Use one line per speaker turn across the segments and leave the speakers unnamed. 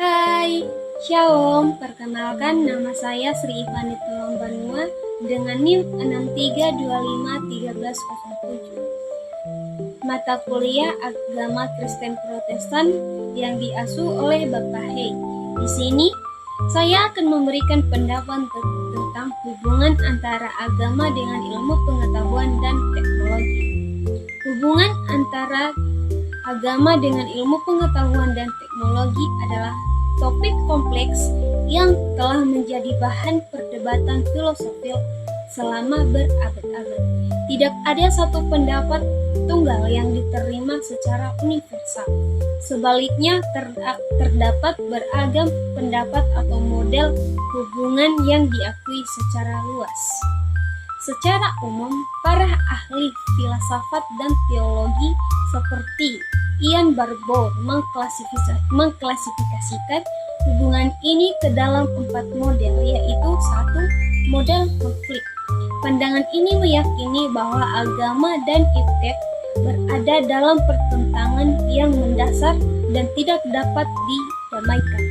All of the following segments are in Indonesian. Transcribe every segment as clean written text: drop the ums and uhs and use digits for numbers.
Hai, Shalom. Perkenalkan, nama saya Sri Ivani Tolombanua dengan NIM 63251307. Mata kuliah Agama Kristen Protestan yang diasuh oleh Bapak Hei. Di sini, saya akan memberikan pendapat tentang hubungan antara agama dengan ilmu pengetahuan dan teknologi. Hubungan antara agama dengan ilmu pengetahuan dan teknologi adalah topik kompleks yang telah menjadi bahan perdebatan filosofil selama berabad-abad. Tidak ada satu pendapat tunggal yang diterima secara universal. Sebaliknya, terdapat beragam pendapat atau model hubungan yang diakui secara luas. Secara umum, para ahli filsafat dan teologi seperti Ian Barbour mengklasifikasikan hubungan ini ke dalam 4 model, yaitu 1. Model konflik. Pandangan ini meyakini bahwa agama dan iptek berada dalam pertentangan yang mendasar dan tidak dapat didamaikan.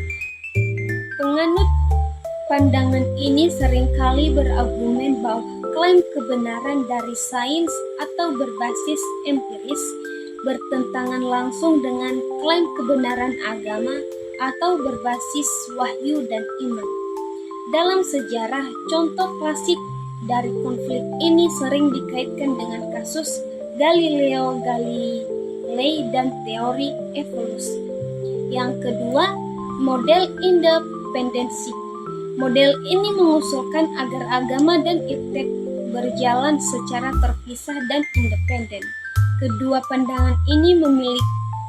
Penganut pandangan ini seringkali berargumen bahwa klaim kebenaran dari sains atau berbasis empiris bertentangan langsung dengan klaim kebenaran agama atau berbasis wahyu dan iman. Dalam sejarah, contoh klasik dari konflik ini sering dikaitkan dengan kasus Galileo Galilei dan teori evolusi. Yang kedua, model independensi. Model ini mengusulkan agar agama dan iptek berjalan secara terpisah dan independen. Kedua pandangan ini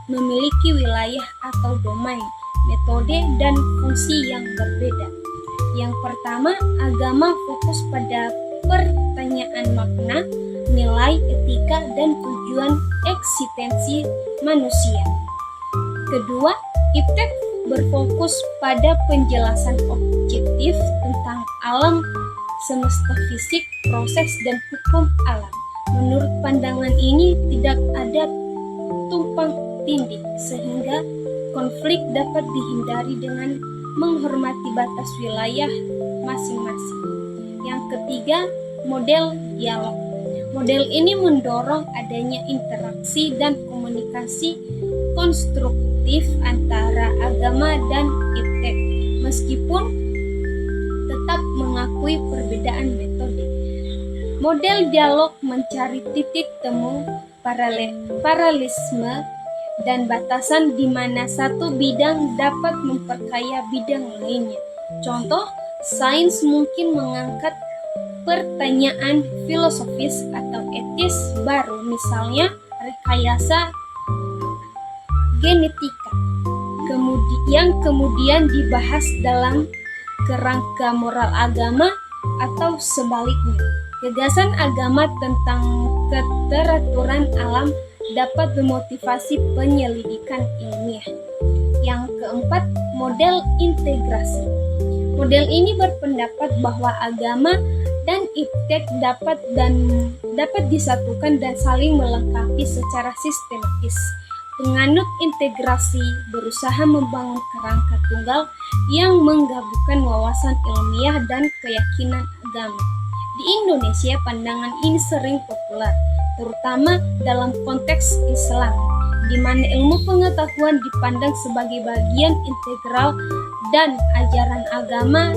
memiliki wilayah atau domain, metode, dan fungsi yang berbeda. Yang pertama, agama fokus pada pertanyaan makna, nilai, etika, dan tujuan eksistensi manusia. Kedua, iptek berfokus pada penjelasan objektif tentang alam semesta, fisik, proses, dan hukum alam. Menurut pandangan ini, tidak ada tumpang tindih, sehingga konflik dapat dihindari dengan menghormati batas wilayah masing-masing. Yang ketiga, model dialog. Model ini mendorong adanya interaksi dan komunikasi konstruktif antara agama dan iptek, meskipun tetap mengakui perbedaan metode. Model dialog mencari titik temu paralelisme dan batasan di mana satu bidang dapat memperkaya bidang lainnya. Contoh, sains mungkin mengangkat pertanyaan filosofis atau etis baru, misalnya rekayasa genetika, yang kemudian dibahas dalam kerangka moral agama, atau sebaliknya. Gagasan agama tentang keteraturan alam dapat memotivasi penyelidikan ilmiah. Yang keempat, model integrasi. Model ini berpendapat bahwa agama dan iptek dapat disatukan dan saling melengkapi secara sistematis. Penganut integrasi berusaha membangun kerangka tunggal yang menggabungkan wawasan ilmiah dan keyakinan agama. Di Indonesia, pandangan ini sering populer, terutama dalam konteks Islam, di mana ilmu pengetahuan dipandang sebagai bagian integral dan ajaran agama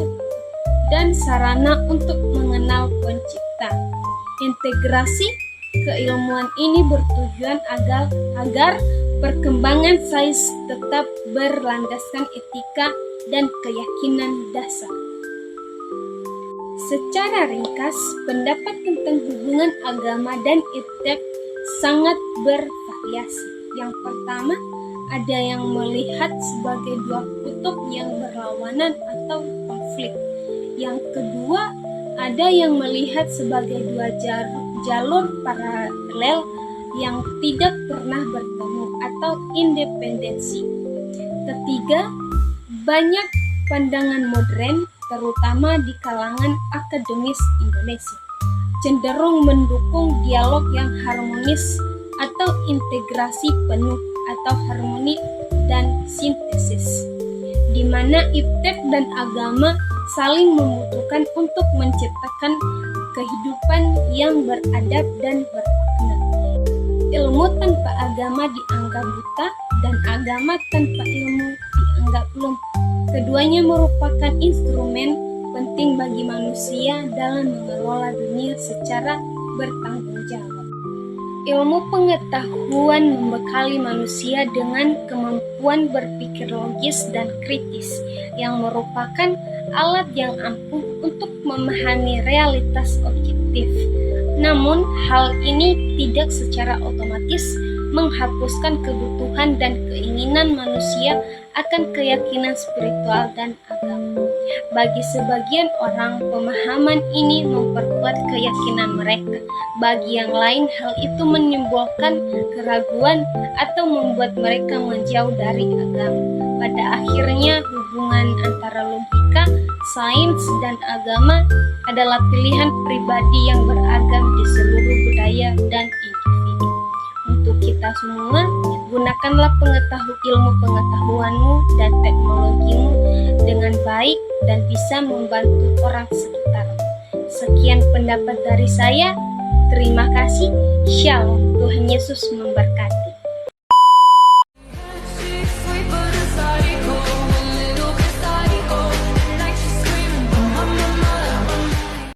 dan sarana untuk mengenal Pencipta. Integrasi keilmuan ini bertujuan agar perkembangan sains tetap berlandaskan etika dan keyakinan dasar. Secara ringkas, pendapat tentang hubungan agama dan iptek sangat bervariasi. Yang pertama, ada yang melihat sebagai dua kutub yang berlawanan atau konflik. Yang kedua, ada yang melihat sebagai dua jalur paralel yang tidak pernah bertemu atau independensi. Ketiga, banyak pandangan modern, terutama di kalangan akademis Indonesia, cenderung mendukung dialog yang harmonis atau integrasi penuh atau harmoni dan sintesis, di mana iptek dan agama saling membutuhkan untuk menciptakan kehidupan yang beradab dan bermakna. Ilmu tanpa agama dianggap buta dan agama tanpa ilmu dianggap lumpuh. Keduanya merupakan instrumen penting bagi manusia dalam mengelola dunia secara bertanggung jawab. Ilmu pengetahuan membekali manusia dengan kemampuan berpikir logis dan kritis, yang merupakan alat yang ampuh untuk memahami realitas objektif. Namun, hal ini tidak secara otomatis menghapuskan kebutuhan dan keinginan manusia akan keyakinan spiritual dan agama. Bagi sebagian orang, pemahaman ini memperkuat keyakinan mereka. Bagi yang lain, hal itu menimbulkan keraguan atau membuat mereka menjauh dari agama. Pada akhirnya, hubungan antara logika, sains, dan agama adalah pilihan pribadi yang beragam di seluruh budaya dan individu. Untuk kita semua, gunakanlah ilmu pengetahuanmu dan teknologimu dengan baik dan bisa membantu orang sekitar. Sekian pendapat dari saya. Terima kasih. Shalom. Tuhan Yesus memberkati.